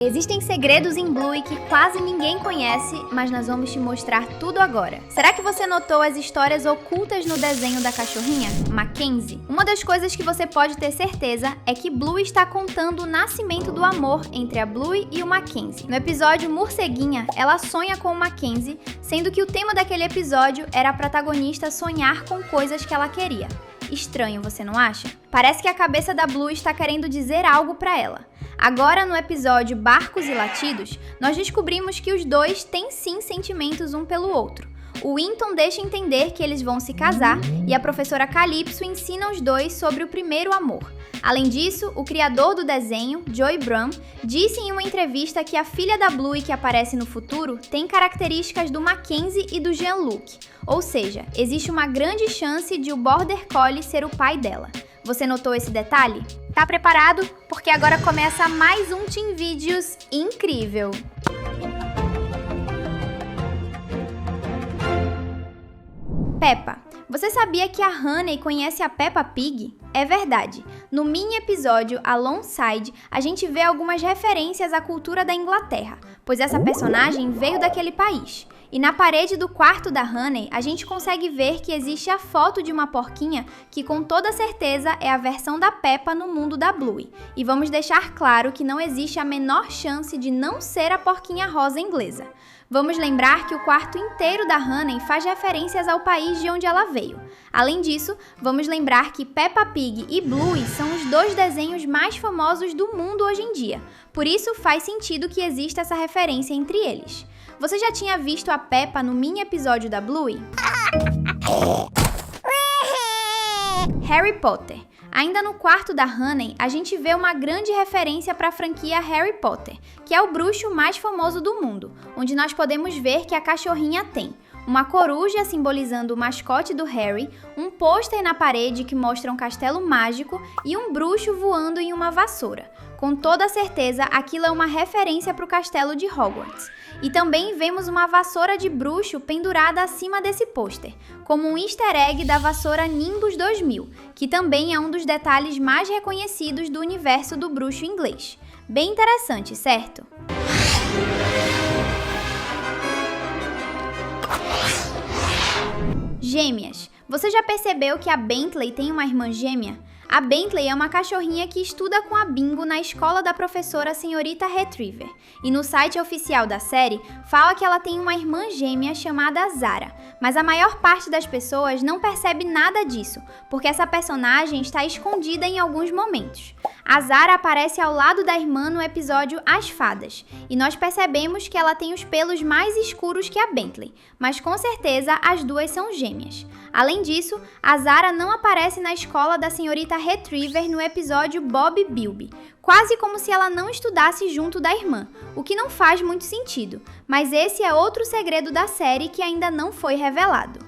Existem segredos em Bluey que quase ninguém conhece, mas nós vamos te mostrar tudo agora. Será que você notou as histórias ocultas no desenho da cachorrinha, Mackenzie? Uma das coisas que você pode ter certeza é que Bluey está contando o nascimento do amor entre a Bluey e o Mackenzie. No episódio Morceguinha, ela sonha com o Mackenzie, sendo que o tema daquele episódio era a protagonista sonhar com coisas que ela queria. Estranho, você não acha? Parece que a cabeça da Bluey está querendo dizer algo pra ela. Agora, no episódio Barcos e Latidos, nós descobrimos que os dois têm sim sentimentos um pelo outro. O Winton deixa entender que eles vão se casar e a professora Calypso ensina os dois sobre o primeiro amor. Além disso, o criador do desenho, Joey Brumm, disse em uma entrevista que a filha da Bluey que aparece no futuro tem características do Mackenzie e do Jean-Luc, ou seja, existe uma grande chance de o Border Collie ser o pai dela. Você notou esse detalhe? Tá preparado? Porque agora começa mais um Teen Videos incrível! Peppa. Você sabia que a Honey conhece a Peppa Pig? É verdade. No mini episódio Alongside, a gente vê algumas referências à cultura da Inglaterra, pois essa personagem veio daquele país. E na parede do quarto da Honey, a gente consegue ver que existe a foto de uma porquinha que com toda certeza é a versão da Peppa no mundo da Bluey. E vamos deixar claro que não existe a menor chance de não ser a porquinha rosa inglesa. Vamos lembrar que o quarto inteiro da Honey faz referências ao país de onde ela veio. Além disso, vamos lembrar que Peppa Pig e Bluey são os dois desenhos mais famosos do mundo hoje em dia. Por isso faz sentido que exista essa referência entre eles. Você já tinha visto a Peppa no mini episódio da Bluey? Harry Potter. Ainda no quarto da Honey, a gente vê uma grande referência para a franquia Harry Potter, que é o bruxo mais famoso do mundo, onde nós podemos ver que a cachorrinha tem uma coruja simbolizando o mascote do Harry, um pôster na parede que mostra um castelo mágico e um bruxo voando em uma vassoura. Com toda certeza, aquilo é uma referência para o castelo de Hogwarts. E também vemos uma vassoura de bruxo pendurada acima desse pôster, como um easter egg da vassoura Nimbus 2000, que também é um dos detalhes mais reconhecidos do universo do bruxo inglês. Bem interessante, certo? Gêmeas. Você já percebeu que a Bentley tem uma irmã gêmea? A Bentley é uma cachorrinha que estuda com a Bingo na escola da professora Senhorita Retriever. E no site oficial da série, fala que ela tem uma irmã gêmea chamada Zara. Mas a maior parte das pessoas não percebe nada disso, porque essa personagem está escondida em alguns momentos. A Zara aparece ao lado da irmã no episódio As Fadas, e nós percebemos que ela tem os pelos mais escuros que a Bentley, mas com certeza as duas são gêmeas. Além disso, a Zara não aparece na escola da Senhorita Retriever no episódio Bob Bilby, quase como se ela não estudasse junto da irmã, o que não faz muito sentido, mas esse é outro segredo da série que ainda não foi revelado.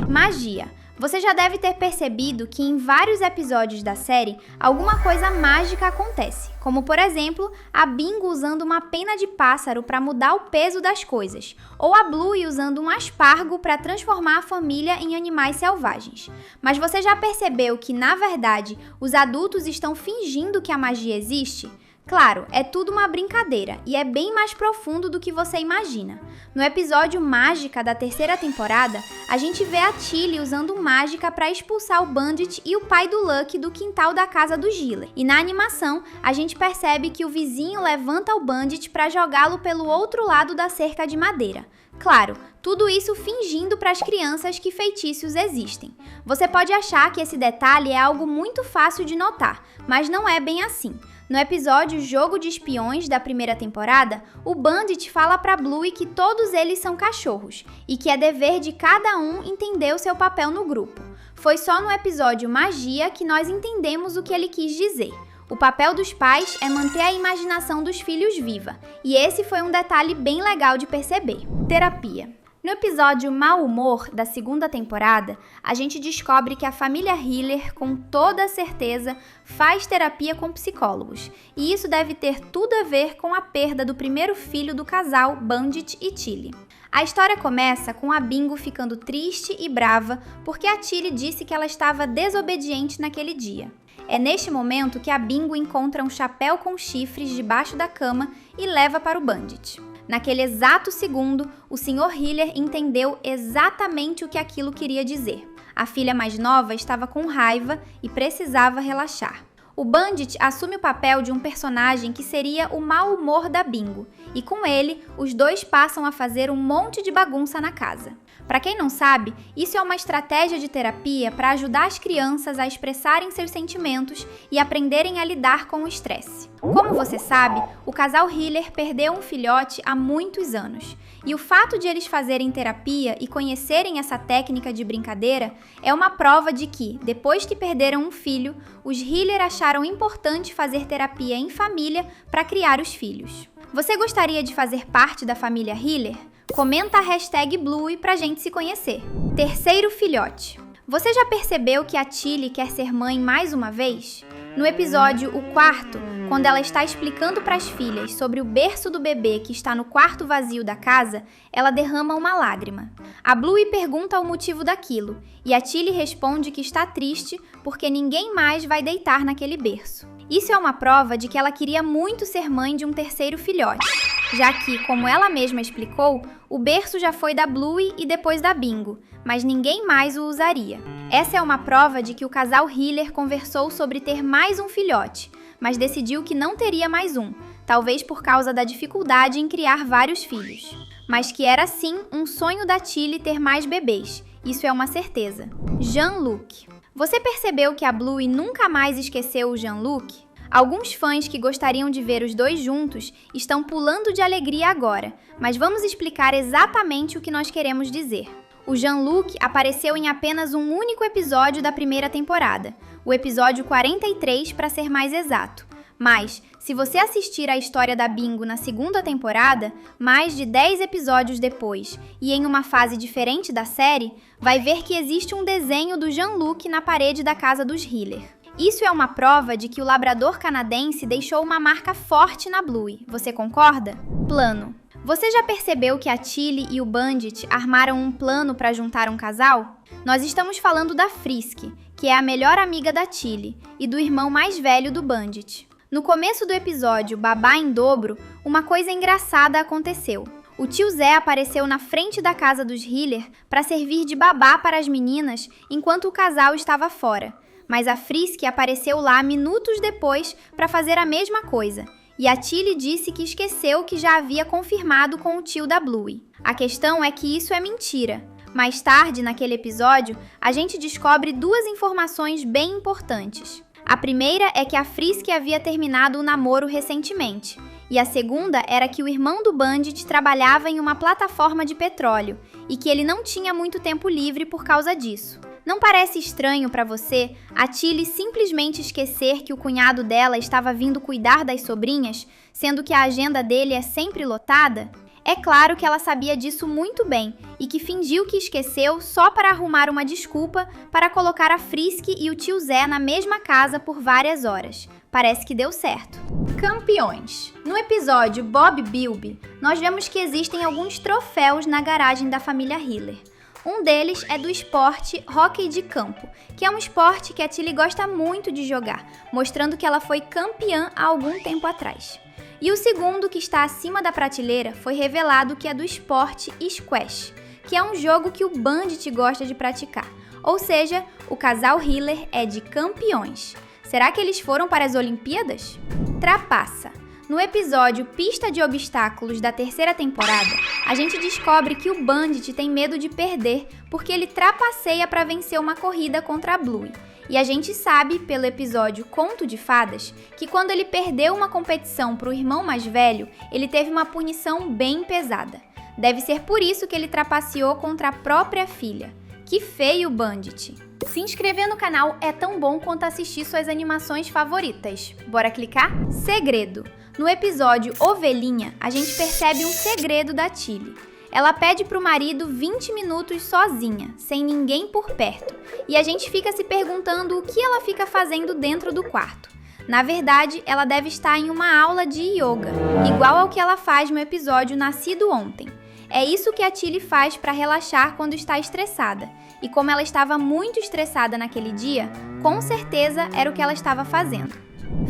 Magia. Você já deve ter percebido que em vários episódios da série, alguma coisa mágica acontece, como por exemplo, a Bingo usando uma pena de pássaro para mudar o peso das coisas, ou a Bluey usando um aspargo para transformar a família em animais selvagens. Mas você já percebeu que, na verdade, os adultos estão fingindo que a magia existe? Claro, é tudo uma brincadeira e é bem mais profundo do que você imagina. No episódio Mágica da terceira temporada, a gente vê a Tilly usando mágica para expulsar o Bandit e o pai do Lucky do quintal da casa do Giller. E na animação, a gente percebe que o vizinho levanta o Bandit para jogá-lo pelo outro lado da cerca de madeira. Claro, tudo isso fingindo para as crianças que feitiços existem. Você pode achar que esse detalhe é algo muito fácil de notar, mas não é bem assim. No episódio Jogo de Espiões da primeira temporada, o Bandit fala para Bluey que todos eles são cachorros e que é dever de cada um entender o seu papel no grupo. Foi só no episódio Magia que nós entendemos o que ele quis dizer. O papel dos pais é manter a imaginação dos filhos viva, e esse foi um detalhe bem legal de perceber. Terapia. No episódio Mau Humor, da segunda temporada, a gente descobre que a família Hiller, com toda certeza, faz terapia com psicólogos. E isso deve ter tudo a ver com a perda do primeiro filho do casal, Bandit e Tilly. A história começa com a Bingo ficando triste e brava porque a Tilly disse que ela estava desobediente naquele dia. É neste momento que a Bingo encontra um chapéu com chifres debaixo da cama e leva para o Bandit. Naquele exato segundo, o Sr. Hiller entendeu exatamente o que aquilo queria dizer. A filha mais nova estava com raiva e precisava relaxar. O Bandit assume o papel de um personagem que seria o mau humor da Bingo, e com ele, os dois passam a fazer um monte de bagunça na casa. Para quem não sabe, isso é uma estratégia de terapia para ajudar as crianças a expressarem seus sentimentos e aprenderem a lidar com o estresse. Como você sabe, o casal Hiller perdeu um filhote há muitos anos, e o fato de eles fazerem terapia e conhecerem essa técnica de brincadeira é uma prova de que, depois que perderam um filho, os Hiller acharam importante fazer terapia em família para criar os filhos. Você gostaria de fazer parte da família Hiller? Comenta a hashtag Bluey pra gente se conhecer. Terceiro filhote. Você já percebeu que a Tilly quer ser mãe mais uma vez? No episódio O Quarto, quando ela está explicando para as filhas sobre o berço do bebê que está no quarto vazio da casa, ela derrama uma lágrima. A Bluey pergunta o motivo daquilo, e a Tilly responde que está triste porque ninguém mais vai deitar naquele berço. Isso é uma prova de que ela queria muito ser mãe de um terceiro filhote, já que, como ela mesma explicou, o berço já foi da Bluey e depois da Bingo, mas ninguém mais o usaria. Essa é uma prova de que o casal Hiller conversou sobre ter mais um filhote, mas decidiu que não teria mais um, talvez por causa da dificuldade em criar vários filhos. Mas que era sim um sonho da Tilly ter mais bebês, isso é uma certeza. Jean-Luc. Você percebeu que a Bluey nunca mais esqueceu o Jean-Luc? Alguns fãs que gostariam de ver os dois juntos estão pulando de alegria agora, mas vamos explicar exatamente o que nós queremos dizer. O Jean-Luc apareceu em apenas um único episódio da primeira temporada, o episódio 43 para ser mais exato. Mas, se você assistir a história da Bingo na segunda temporada, mais de 10 episódios depois, e em uma fase diferente da série, vai ver que existe um desenho do Jean-Luc na parede da casa dos Hiller. Isso é uma prova de que o labrador canadense deixou uma marca forte na Bluey. Você concorda? Plano. Você já percebeu que a Tilly e o Bandit armaram um plano para juntar um casal? Nós estamos falando da Frisk, que é a melhor amiga da Tilly, e do irmão mais velho do Bandit. No começo do episódio Babá em Dobro, uma coisa engraçada aconteceu. O tio Zé apareceu na frente da casa dos Hiller para servir de babá para as meninas enquanto o casal estava fora. Mas a Frisk apareceu lá minutos depois para fazer a mesma coisa. E a Tilly disse que esqueceu que já havia confirmado com o tio da Bluey. A questão é que isso é mentira. Mais tarde, naquele episódio, a gente descobre duas informações bem importantes. A primeira é que a Frisk havia terminado o namoro recentemente, e a segunda era que o irmão do Bandit trabalhava em uma plataforma de petróleo, e que ele não tinha muito tempo livre por causa disso. Não parece estranho para você a Tilly simplesmente esquecer que o cunhado dela estava vindo cuidar das sobrinhas, sendo que a agenda dele é sempre lotada? É claro que ela sabia disso muito bem e que fingiu que esqueceu só para arrumar uma desculpa para colocar a Frisk e o tio Zé na mesma casa por várias horas. Parece que deu certo. Campeões. No episódio Bob Bilby, nós vemos que existem alguns troféus na garagem da família Hiller. Um deles é do esporte hóquei de campo, que é um esporte que a Tilly gosta muito de jogar, mostrando que ela foi campeã há algum tempo atrás. E o segundo, que está acima da prateleira, foi revelado que é do esporte squash, que é um jogo que o Bandit gosta de praticar. Ou seja, o casal Hiller é de campeões. Será que eles foram para as Olimpíadas? Trapaça. No episódio Pista de Obstáculos da terceira temporada, a gente descobre que o Bandit tem medo de perder porque ele trapaceia para vencer uma corrida contra a Bluey. E a gente sabe, pelo episódio Conto de Fadas, que quando ele perdeu uma competição para o irmão mais velho, ele teve uma punição bem pesada. Deve ser por isso que ele trapaceou contra a própria filha. Que feio, Bandit! Se inscrever no canal é tão bom quanto assistir suas animações favoritas. Bora clicar? Segredo. No episódio Ovelhinha, a gente percebe um segredo da Tilly. Ela pede pro marido 20 minutos sozinha, sem ninguém por perto. E a gente fica se perguntando o que ela fica fazendo dentro do quarto. Na verdade, ela deve estar em uma aula de yoga, igual ao que ela faz no episódio Nascido Ontem. É isso que a Tilly faz para relaxar quando está estressada. E como ela estava muito estressada naquele dia, com certeza era o que ela estava fazendo.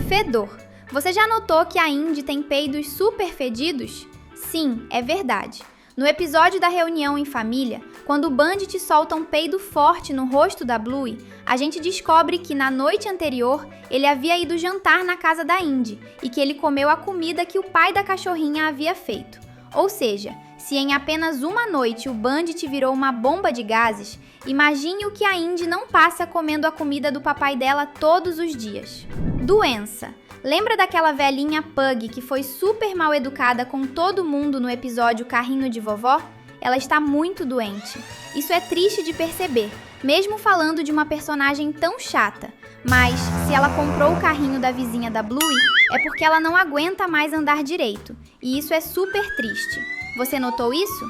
Fedor. Você já notou que a Indy tem peidos super fedidos? Sim, é verdade. No episódio da reunião em família, quando o Bandit solta um peido forte no rosto da Bluey, a gente descobre que na noite anterior ele havia ido jantar na casa da Indy e que ele comeu a comida que o pai da cachorrinha havia feito. Ou seja, se em apenas uma noite o Bandit virou uma bomba de gases, imagine o que a Indy não passa comendo a comida do papai dela todos os dias. Doença. Lembra daquela velhinha Pug que foi super mal educada com todo mundo no episódio Carrinho de Vovó? Ela está muito doente. Isso é triste de perceber, mesmo falando de uma personagem tão chata. Mas, se ela comprou o carrinho da vizinha da Bluey, é porque ela não aguenta mais andar direito. E isso é super triste. Você notou isso?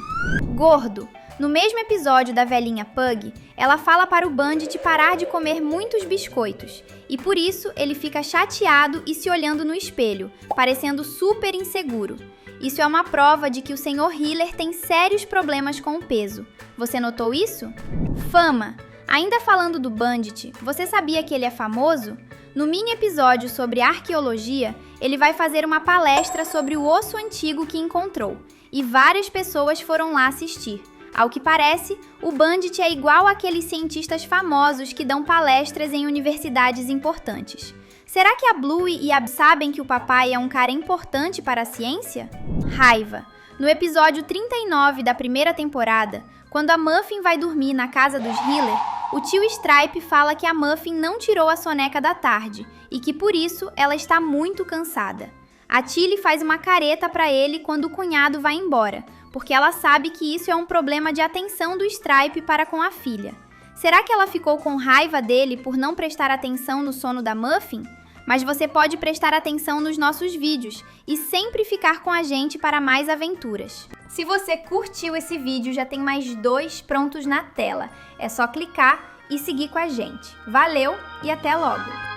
Gordo. No mesmo episódio da velhinha Pug, ela fala para o Bandit parar de comer muitos biscoitos. E por isso, ele fica chateado e se olhando no espelho, parecendo super inseguro. Isso é uma prova de que o Sr. Hiller tem sérios problemas com o peso. Você notou isso? Fama. Ainda falando do Bandit, você sabia que ele é famoso? No mini episódio sobre arqueologia, ele vai fazer uma palestra sobre o osso antigo que encontrou. E várias pessoas foram lá assistir. Ao que parece, o Bandit é igual àqueles cientistas famosos que dão palestras em universidades importantes. Será que a Bluey e a Abby sabem que o papai é um cara importante para a ciência? Raiva. No episódio 39 da primeira temporada, quando a Muffin vai dormir na casa dos Hiller, o tio Stripe fala que a Muffin não tirou a soneca da tarde e que por isso ela está muito cansada. A Tilly faz uma careta para ele quando o cunhado vai embora, porque ela sabe que isso é um problema de atenção do Stripe para com a filha. Será que ela ficou com raiva dele por não prestar atenção no sono da Muffin? Mas você pode prestar atenção nos nossos vídeos e sempre ficar com a gente para mais aventuras. Se você curtiu esse vídeo, já tem mais 2 prontos na tela. É só clicar e seguir com a gente. Valeu e até logo!